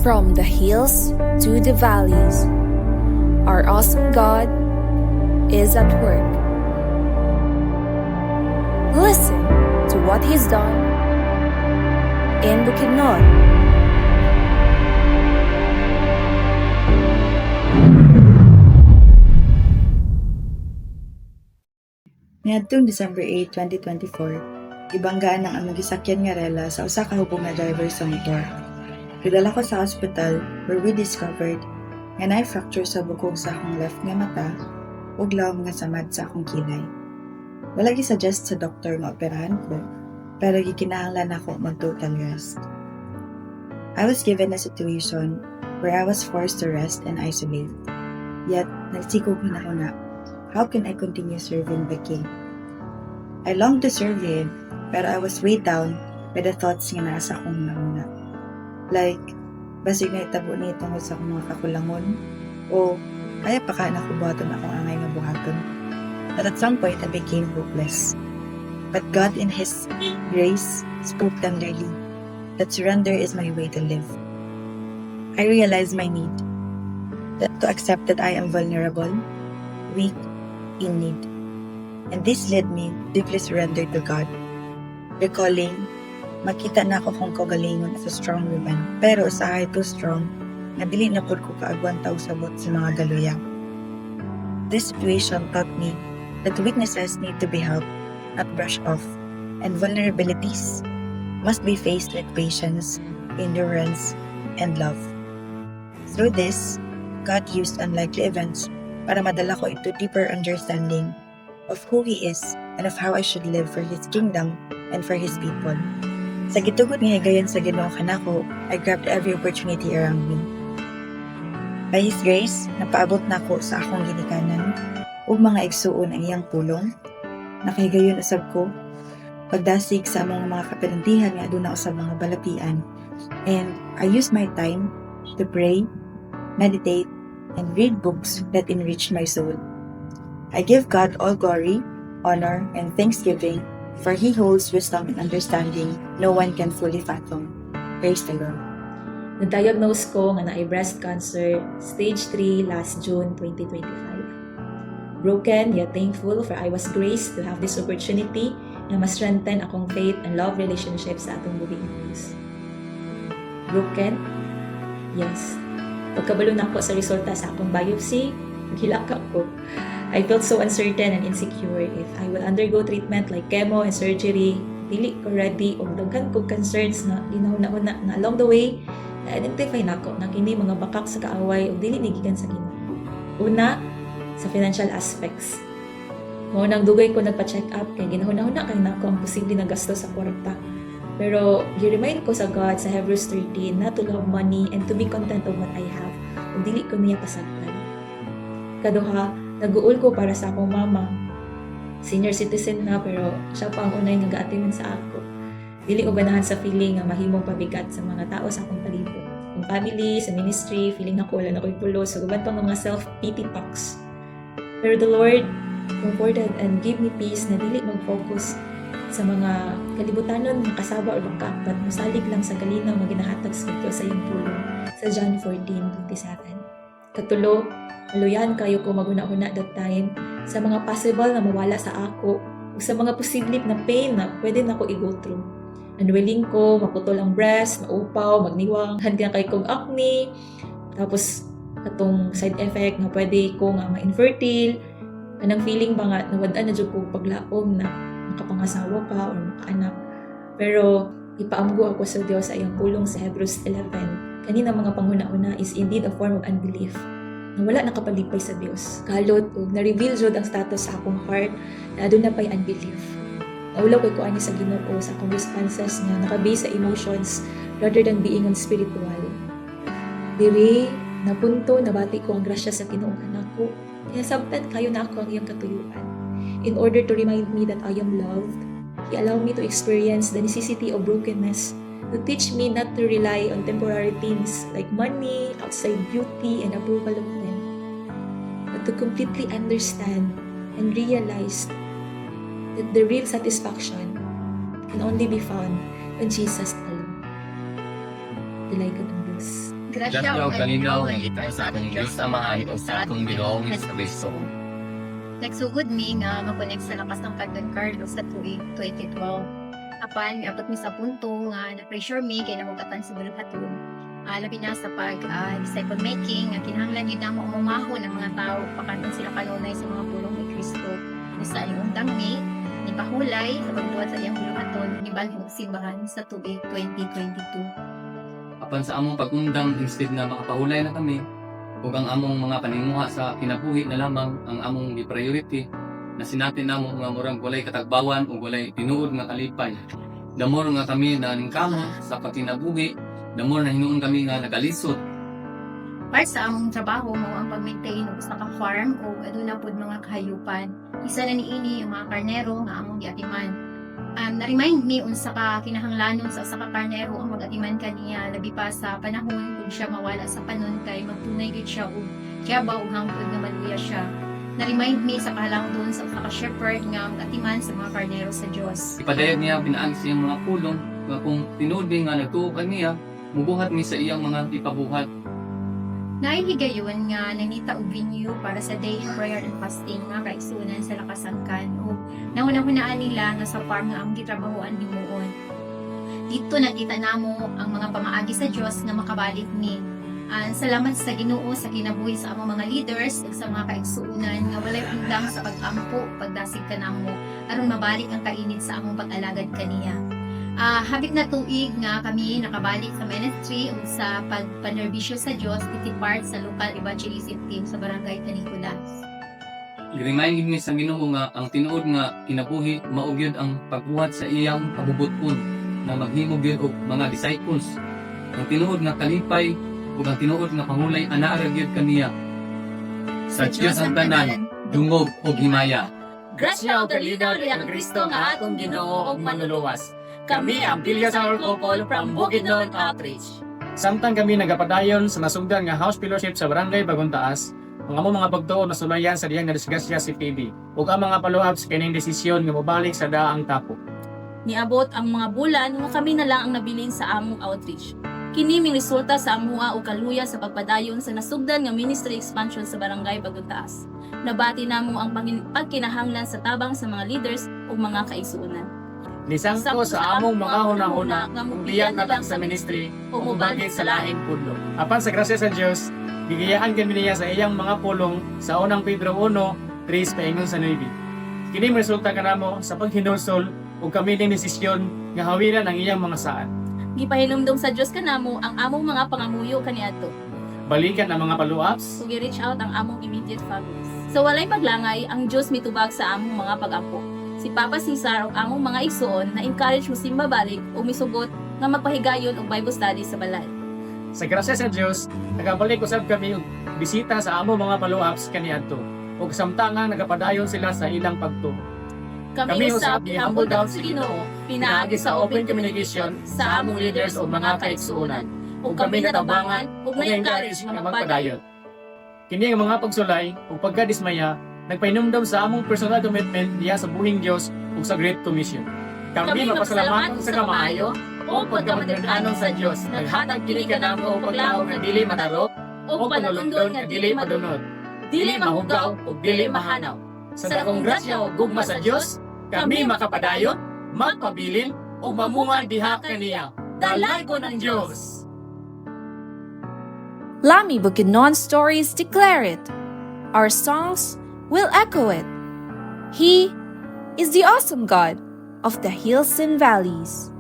From the hills to the valleys, our awesome God is at work. Listen to what He's done in Bukidnon. Niadtong December 8, 2024, ibanggaan ng among gisakyan nga rela sa usa ka hubong nga driver sa motor. Gidala ko sa hospital where we discovered nga naay fracture sa bukog sa akong left nga mata ug lawom nga samad sa akong kilay. Wala gi-suggest sa doktor nga operahan ko, pero gikinahanglan ako mag-total rest. I was given a situation where I was forced to rest and isolate. Yet, nagsikog na ako na, how can I continue serving the King? I longed to serve Him, pero I was weighed down by the thoughts nga nasa akong nauna. Like, basig na itabo ni tungkol sa akong mga kakulangon, o kaya pa ka nakubuhaton akong angay nga buhaton. But at some point, I became hopeless. But God in His grace spoke tenderly that surrender is my way to live. I realized my need, that to accept that I am vulnerable, weak, in need. And this led me to deeply surrender to God, recalling, makita na ako kung kagalingon as a strong woman, pero usahay too strong, na dili na pud ko kaagwan taw sabot sa mga galuya. This situation taught me that weaknesses need to be helped, not brushed off, and vulnerabilities must be faced with patience, endurance, and love. Through this, God used unlikely events para madala ko into deeper understanding of who He is and of how I should live for His kingdom and for His people. Sa gitugod nga higayon sa Ginoo kanako, I grabbed every opportunity around me. By His grace, napaabot na ako sa akong ginikanan ug mga igsuon ang iyang pulong. Nakahigayon usab ko pagdasig sa among mga kapilantihan nga aduna usab mga balatian. And I use my time to pray, meditate, and read books that enrich my soul. I give God all glory, honor, and thanksgiving, for He holds wisdom and understanding no one can fully fathom. Praise the Lord. Na-diagnose ko nga naay breast cancer, stage 3 last June 2025. Broken yet thankful for I was graced to have this opportunity na ma-strengthen akong faith and love relationship sa atong Bubinos. Broken? Yes. Pagkabalo na ako sa resulta sa akong biopsy, naghilaka ko. I felt so uncertain and insecure if I will undergo treatment like chemo and surgery. Dili ko ready o daghan ko concerns na ginahuna-una na along the way, na-identify na ako na kini mga bakak sa kaaway o dili nigikan sa Ginoo. Una, sa financial aspects. Mo nang dugay ko nagpa-check up kay ginahuna-una kay nako ang posible na gasto sa kwarta. Pero gi-remind ko sa God sa Hebrews 13 not to love money and to be content of what I have. Ug dili ko niya pasagdan. Kaduha, nag-uul ko para sa akong mama. Senior citizen na pero siya pa ang unay nga ga-atiman sa ako. Dili ko ganahan sa feeling nga mahimong pabigat sa mga tao sa akong palibot. Ang family, sa ministry, feeling ako wala na ko'y pulo. So, guban pang mga self-pity talks. Pero the Lord comforted and gave me peace na dili mag-focus sa mga kalibutanon ng kasaba o bangka, but musalig lang sa kalinaw na ginahatag sa ito sa iyong pulong sa John 14:27. Katulo, maluyan kayo ko maguna-una that time sa mga possible na mawala sa ako o sa mga posibleng na pain na pwede na ako i-go through. Unwilling ko, maputol ang breast, maupaw, magniwang, hanggang kay kong acne, tapos katong side effect na pwede ko nga ma-infertile, kanang feeling ba nga nawadaan na dyan ko paglaom na makapangasawa ka o makaanak. Pero ipaamgo ako sa Diyos sa iyang pulong sa Hebrews 11. Kanina mga panghuna-una is indeed a form of unbelief na wala nakapalipay sa Diyos. Kalot o na-reveal jud ang status sa akong heart na doon na pa'y unbelief. Naulaw kay kuan sa Ginoo sa akong responses nga nakabase sa emotions rather than being on spiritual. Diri, napunto, nabati ko ang grasya sa Ginoo anak ko. Kaya sabtan kayo na ako ang iyong katuyuan. In order to remind me that I am loved, He allowed me to experience the necessity of brokenness, to teach me not to rely on temporary things like money, outside beauty, and approval of men, but to completely understand and realize that the real satisfaction can only be found in Jesus alone. Dalay ko ng Diyos. Grasya o kalinaw ng ita sa akong Diyos Ama o sa akong Ginoong Jesucristo. Nagsugod mi nga makonek sa lakas ng Don Carlos sa tuig 2012. Apan, abot mi sa punto nga na-pressure mi kay namugatan sa bulhaton. Labi na sa disciple making, nga kinahanglan yun na umumahon ng mga tao pakanton sila kanunay sa mga pulong ni Kristo. Sa undang mi, ni Pahulay, sa pagduwat sa iyang bulhaton, ni Balhog Simbahan sa tuig 2022. Apan sa among pagundang, instead na makapahulay na kami, ug ang among mga panimuha sa kinabuhi na lamang ang among priority na sinati namo nga murang walay katagbawan o walay tinuod nga kalipay. Damor nga kami na ningkama sa pagkinabuhi, damor na hinuon kami nga nagalisod. Para sa among trabaho mo ang pag-maintain og usa ka farm o aduna pod mga kahayupan. Isa na niini ang mga karnero nga among giatiman. Na-remind me unsa ka kinahanglanon sa usa ka karnero ang mag-atiman kaniya labi pa sa panahon kung siya mawala sa panon kay magtunay gid siya og kiyabaw hangtod nga maluya siya. Na-remind me sa kahalangdon sa usa ka shepherd nga mag-atiman sa mga karnero sa Dios. Ipadayag niya pinaagi sa iyang mga pulong nga kung tinuod nga nagtuo kaniya, mubuhat mi sa iyang mga ipabuhat. Nahihigayon nga nanita og venue para sa day prayer and fasting nga kaigsunan sa Lakasangkan o nauna-hunaan nila nga sa farm nga ang gitrabahoan himuon. Dito nakita namo ang mga pamaagi sa Dios nga makabalik ni. Salamat sa Ginoo sa kinabuhi sa among mga leaders ug sa mga kaigsuonan nga walay undang sa pag-ampo pagdasig kanamo aron mabalik ang kainit sa among pag-alagad kaniya. Habit na tuig nga kami nakabalik sa ministry o sa pagpanerbisyo sa Diyos iti part sa local evangelism team sa barangay Tanicolas. I-remind ni sa Ginoo nga ang tinuod nga kinabuhi maugyod ang pagbuhat sa iyang pabubuton na maghimo gyud og mga disciples. Ang tinuod nga kalipay ug ang tinuod nga pangulay anaa ra gyud kaniya. Sa Dios ang tanan, dungog ug himaya. Grasya o kalinaw ni ang Kristo nga atong Ginoo ug manluluwas. Kami ang Pilya sa Couple from Bukidnon Outreach. Samtang kami nagapadayon sa nasugdan nga house fellowship sa Barangay Bagong Taas, ang among mga pagtuo na sulayan sa diyang nadisgasya si PB ug ang mga follow-ups kining desisyon nga mobalik sa daang tapo. Niabot ang mga bulan nga kami na lang ang nabilin sa among outreach. Kini ming resulta sa amuha o kaluya sa pagpadayon sa nasugdan nga ministry expansion sa Barangay Bagong Taas. Nabati namo ang pagkinahanglan sa tabang sa mga leaders ug mga kaigsuonan. Nisangko sa among mga hunahuna nga mubiyan na lang sa ministry o mubalik sa laing pudlo. Apan sa grasya sa Dios, gigayaan kami niya sa iyang mga pulong sa unang Pedro 1:3 paingon sa 9. Kini resulta kanamo sa paghinulsol ug kami ning desisyon nga hawiran ang iyang mga saan. Gipahinumdom sa Dios kanamo ang among mga pangamuyo kaniadto. Balikan ang mga follow-ups Ug i-reach out ang among immediate families. Sa walay paglangay, ang Dios mitubag sa among mga pag-ampo. Si Papa Cesar ug among mga igsoon na encourage mo simba balik o misugot nga magpahigayon og Bible study sa balay. Sa grasya sa Dios, nagabalik usab kami og bisita sa among mga follow-ups kaniadto ug samtangang nagapadayon sila sa ilang pagtuo. Kami usab humble down sa Ginoo, pinaagi sa open communication sa among leaders o mga kaigsuonan. Ug kami natabangan ug na-encourage nga magpadayon. Kini ang mga pagsulay ug pagkadismaya nagpainumdom sa among personal commitment diya sa buhing Dios ug sa Great Commission. Kami mapasalamaton sa kamaayo o pagkamadrig-anon sa Dios. Naghatag kini kanamo og paglaom nga dili matarok o panalundon nga dili madunod, dili mahugaw ug dili mahanaw. Sa dakong grasya ug gugma sa Dios, kami makapadayon, magpabilin ug mamunga diha kaniya. Dalaygon ang Dios. Lami Bukidnon stories declare it. Our songs will echo it. He is the awesome God of the hills and valleys.